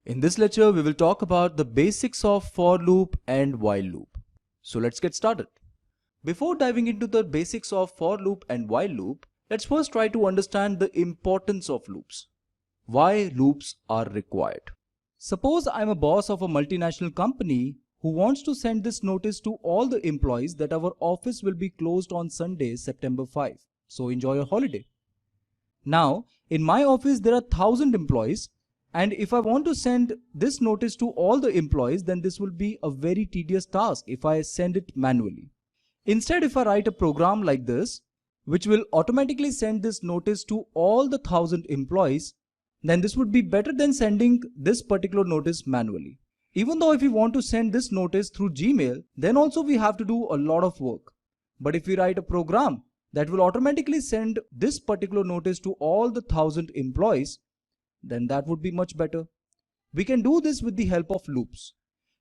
In this lecture, we will talk about the basics of for loop and while loop. So let's get started. Before diving into the basics of for loop and while loop, let's first try to understand the importance of loops. Why loops are required. Suppose I'm a boss of a multinational company who wants to send this notice to all the employees that our office will be closed on Sunday, September 5. So enjoy your holiday. Now, in my office, there are 1,000 employees. And if I want to send this notice to all the employees, then this will be a very tedious task if I send it manually. Instead, if I write a program like this, which will automatically send this notice to all the 1,000 employees, then this would be better than sending this particular notice manually. Even though if we want to send this notice through Gmail, then also we have to do a lot of work. But if we write a program that will automatically send this particular notice to all the 1,000 employees, then that would be much better. We can do this with the help of loops.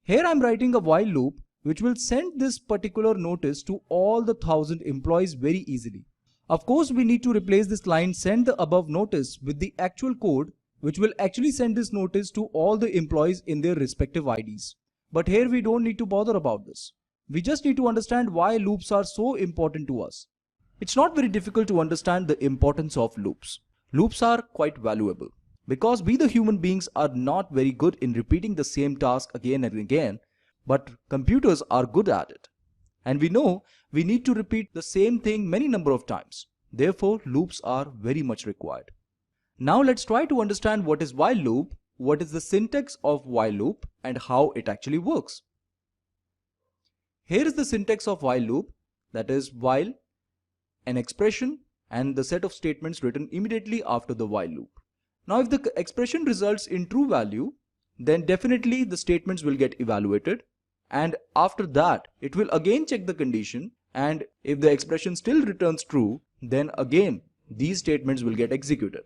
Here I'm writing a while loop which will send this particular notice to all the 1,000 employees very easily. Of course, we need to replace this line send the above notice with the actual code which will actually send this notice to all the employees in their respective IDs. But here we don't need to bother about this. We just need to understand why loops are so important to us. It's not very difficult to understand the importance of loops. Loops are quite valuable. Because we the human beings are not very good in repeating the same task again and again, but computers are good at it. And we know we need to repeat the same thing many number of times. Therefore, loops are very much required. Now let's try to understand what is while loop, what is the syntax of while loop, and how it actually works. Here is the syntax of while loop, that is while, an expression, and the set of statements written immediately after the while loop. Now if the expression results in true value, then definitely the statements will get evaluated, and after that it will again check the condition, and if the expression still returns true, then again these statements will get executed.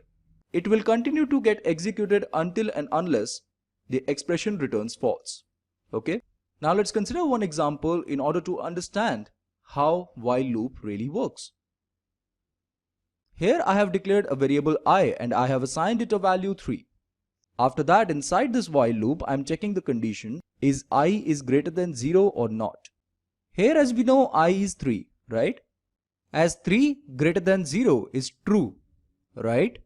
It will continue to get executed until and unless the expression returns false. Okay? Now let's consider one example in order to understand how while loop really works. Here I have declared a variable I and I have assigned it a value 3. After that, inside this while loop, I am checking the condition is I is greater than 0 or not. Here as we know I is 3, right? As 3 greater than 0 is true, right?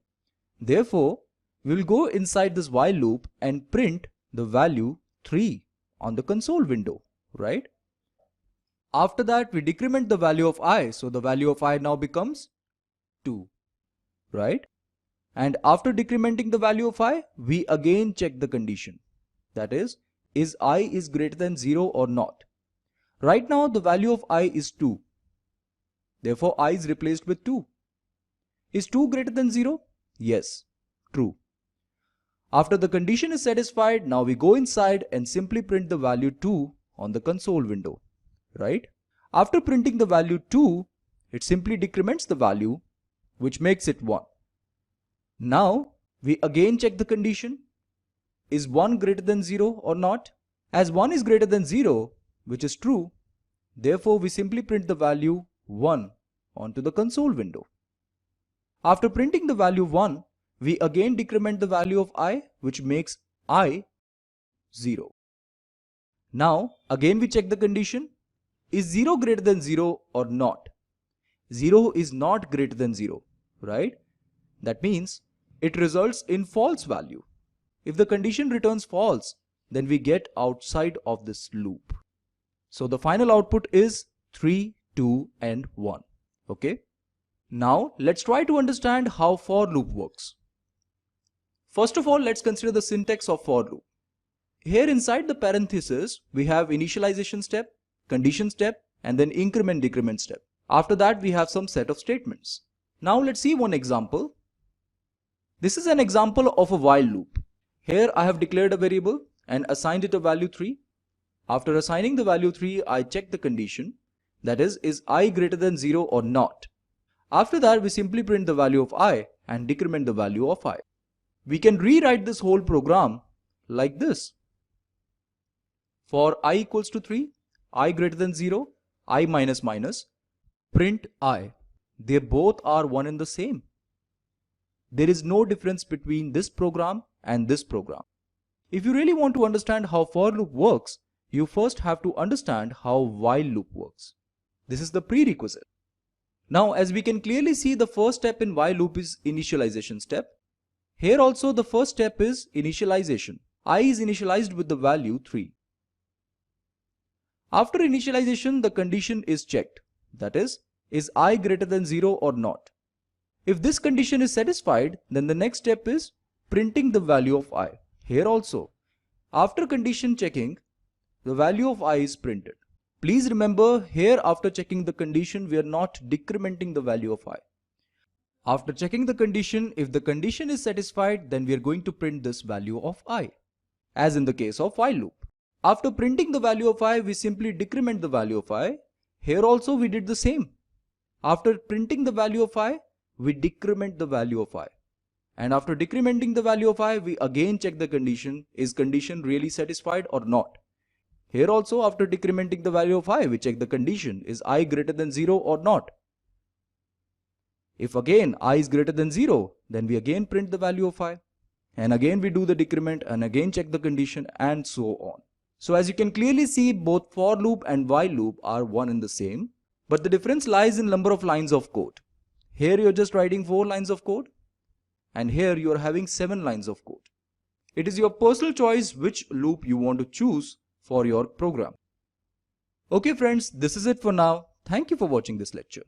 Therefore, we will go inside this while loop and print the value 3 on the console window, right? After that, we decrement the value of I, so the value of I now becomes 2, right? And after decrementing the value of I, we again check the condition. That is I is greater than 0 or not. Right now the value of I is 2. Therefore I is replaced with 2. Is 2 greater than 0? Yes, true. After the condition is satisfied, now we go inside and simply print the value 2 on the console window, right? After printing the value 2, it simply decrements the value, which makes it 1. Now we again check the condition. Is 1 greater than 0 or not? As 1 is greater than 0, which is true, therefore we simply print the value 1 onto the console window. After printing the value 1, we again decrement the value of I, which makes I 0. Now again we check the condition. Is 0 greater than 0 or not? 0 is not greater than 0, right? That means it results in false value. If the condition returns false, then we get outside of this loop. So the final output is 3, 2 and 1. Okay? Now let's try to understand how for loop works. First of all, let's consider the syntax of for loop. Here inside the parenthesis, we have initialization step, condition step, and then increment decrement step. After that, we have some set of statements. Now let's see one example. This is an example of a while loop. Here I have declared a variable and assigned it a value 3. After assigning the value 3, I check the condition, that is I greater than 0 or not. After that, we simply print the value of I and decrement the value of I. We can rewrite this whole program like this. For I equals to 3, I greater than 0, I minus minus, print I. They both are one and the same. There is no difference between this program and this program. If you really want to understand how for loop works, you first have to understand how while loop works. This is the prerequisite. Now, as we can clearly see, the first step in while loop is initialization step. Here also the first step is initialization. I is initialized with the value 3. After initialization, the condition is checked. That is I greater than 0 or not? If this condition is satisfied, then the next step is printing the value of I. Here also, after condition checking, the value of I is printed. Please remember, here after checking the condition, we are not decrementing the value of I. After checking the condition, if the condition is satisfied, then we are going to print this value of I, as in the case of while loop. After printing the value of I, we simply decrement the value of I. Here also we did the same. After printing the value of I, we decrement the value of I. And after decrementing the value of I, we again check the condition. Is condition really satisfied or not? Here also, after decrementing the value of I, we check the condition. Is I greater than 0 or not? If again I is greater than 0, then we again print the value of I. And again we do the decrement and again check the condition and so on. So as you can clearly see, both for loop and while loop are one and the same. But the difference lies in number of lines of code. Here you're just writing 4 lines of code. And here you are having 7 lines of code. It is your personal choice which loop you want to choose for your program. Okay friends, this is it for now. Thank you for watching this lecture.